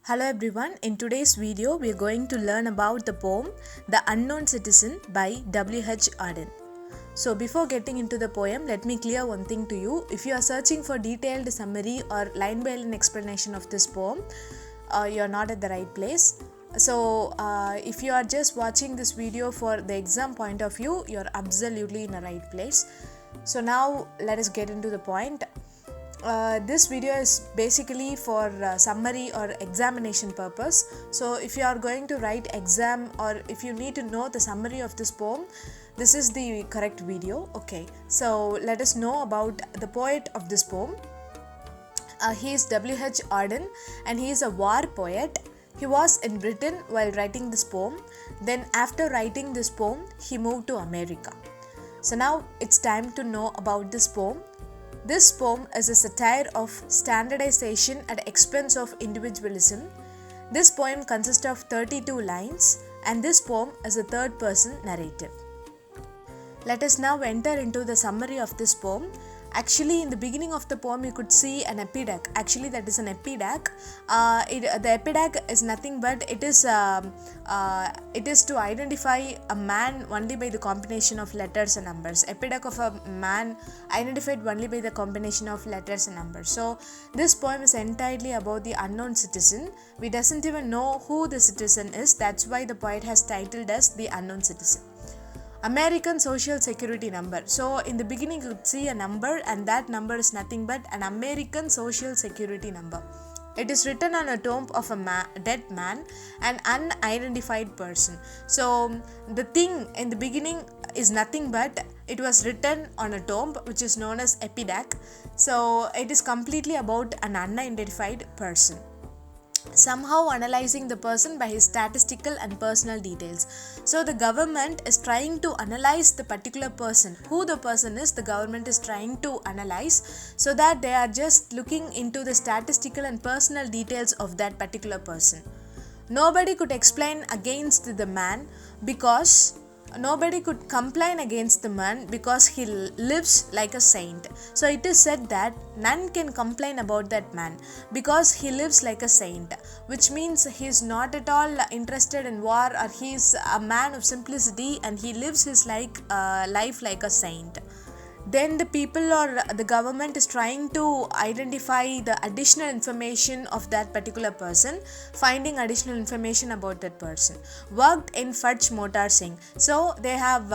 Hello everyone, in today's video we are going to learn about the poem The Unknown Citizen by W.H. Auden. So before getting into the poem, let me clear one thing to you. If you are searching for detailed summary or line by line explanation of this poem, you are not at the right place. So if you are just watching this video for the exam point of view, you are absolutely in the right place. So now let us get into the point. This video is basically for summary or examination purpose. So if you are going to write exam or if you need to know the summary of this poem, this is the correct video. Okay, so let us know about the poet of this poem. He is W.H. Auden and he is a war poet. He was in Britain while writing this poem. Then after writing this poem, he moved to America. So now it's time to know about this poem. This poem is a satire of standardization at the expense of individualism. This poem consists of 32 lines and this poem is a third person narrative. Let us now enter into the summary of this poem. Actually, in the beginning of the poem, you could see an epidag. Actually, that is an epidag. The epidag is nothing but it is to identify a man only by the combination of letters and numbers. Epidag of a man identified only by the combination of letters and numbers. So, this poem is entirely about the unknown citizen. We doesn't even know who the citizen is. That's why the poet has titled as The Unknown Citizen. American Social Security number. So in the beginning you could see a number and that number is nothing but an American Social Security number. It is written on a tomb of a dead man, an unidentified person. So the thing in the beginning is nothing but it was written on a tomb which is known as epidag. So it is completely about an unidentified person, somehow analyzing the person by his statistical and personal details. So the government is trying to analyze the particular person. Who the person is, the government is trying to analyze, so that they are just looking into the statistical and personal details of that particular person. Nobody could explain against the man because nobody could complain against the man because he lives like a saint. So it is said that none can complain about that man because he lives like a saint, which means he is not at all interested in war, or he is a man of simplicity and he lives his life like a saint. Then the people or the government is trying to identify the additional information of that particular person, finding additional information about that person. Worked in Fudge Motor Singh. So they have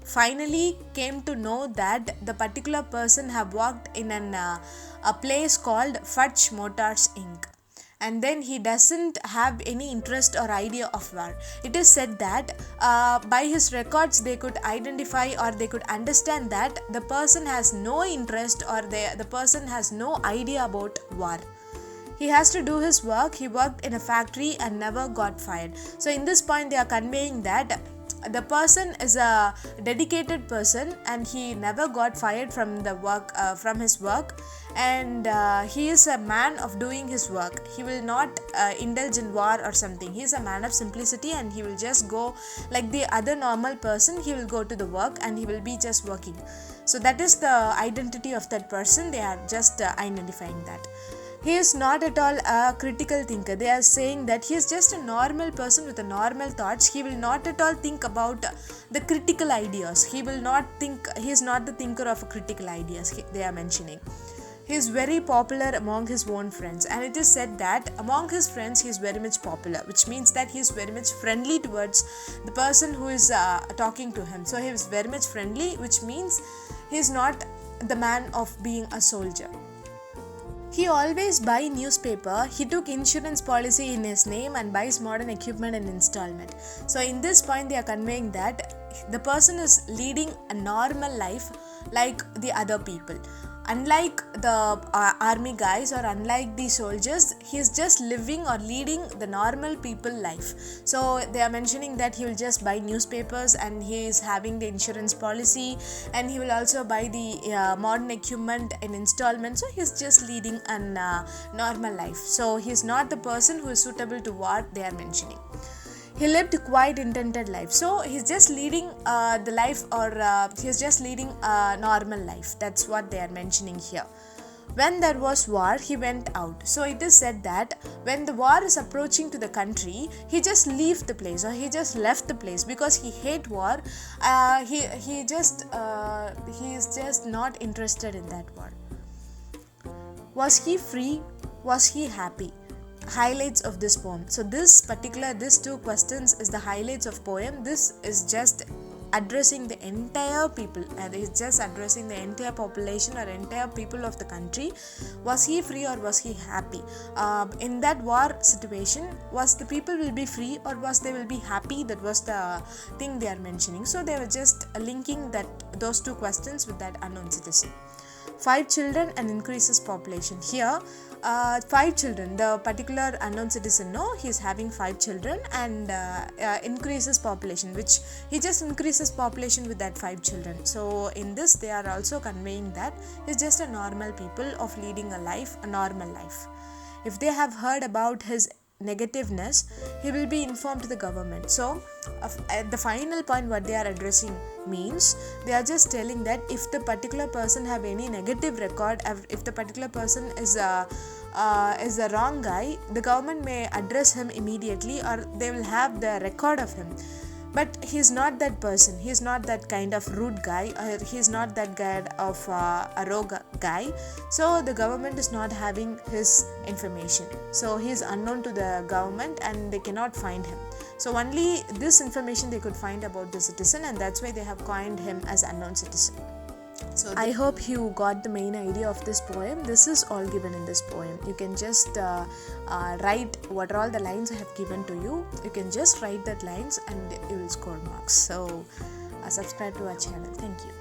finally came to know that the particular person have worked in a place called Fudge Motors Inc. And then he doesn't have any interest or idea of war. It is said that by his records they could identify or they could understand that the person has no interest or the person has no idea about war. He has to do his work. He worked in a factory and never got fired. So in this point they are conveying that the person is a dedicated person and he never got fired from the work from his work, and he is a man of doing his work. He will not indulge in war or something. He is a man of simplicity and he will just go like the other normal person. He will go to the work and he will be just working. So that is the identity of that person. They are just identifying that. He is not at all a critical thinker. They are saying that he is just a normal person with a normal thoughts. He will not at all think about the critical ideas. He will not think, he is not the thinker of critical ideas, they are mentioning. He is very popular among his own friends, and it is said that among his friends he is very much popular, which means that he is very much friendly towards the person who is talking to him. So he is very much friendly, which means he is not the man of being a soldier. He always buy newspaper. He took insurance policy in his name and buys modern equipment in installment. So in this point they are conveying that the person is leading a normal life like the other people. Unlike the army guys or unlike the soldiers, he is just living or leading the normal people life. So they are mentioning that he will just buy newspapers and he is having the insurance policy, and he will also buy the modern equipment in installment. So he is just leading a normal life. So he is not the person who is suitable to what they are mentioning. He lived quite contented life. So he's just leading the life, or he's just leading a normal life. That's what they are mentioning here. When there was war, he went out. So it is said that when the war is approaching to the country, he just leave the place, or he just left the place because he hate war. He is just not interested in that war. Was he free? Was he happy? Highlights of this poem. So these two questions is the highlights of poem. This is just addressing the entire people, and it's just addressing the entire population or entire people of the country. Was he free or was he happy? In that war situation, was the people will be free or was they will be happy? That was the thing they are mentioning. So they were just linking those two questions with that unknown citizen. 5 children and increases population. Here 5 children, the particular unknown citizen, no, he is having 5 children and increases population, which he just increases population with that 5 children. So in this they are also conveying that he's just a normal people of leading a normal life. If they have heard about his negativeness, he will be informed to the government. So at the final point, what they are addressing means they are just telling that if the particular person have any negative record, if the particular person is a wrong guy, the government may address him immediately, or they will have the record of him. But he's not that person. He's not that kind of rude guy, or he's not that kind of a rogue guy. So the government is not having his information. So he is unknown to the government and they cannot find him. So only this information they could find about the citizen, and that's why they have coined him as unknown citizen. So I hope you got the main idea of this poem. This is all given in this poem. You can just write what are all the lines I have given to you. You can just write that lines and you will score marks. So subscribe to our channel. Thank you.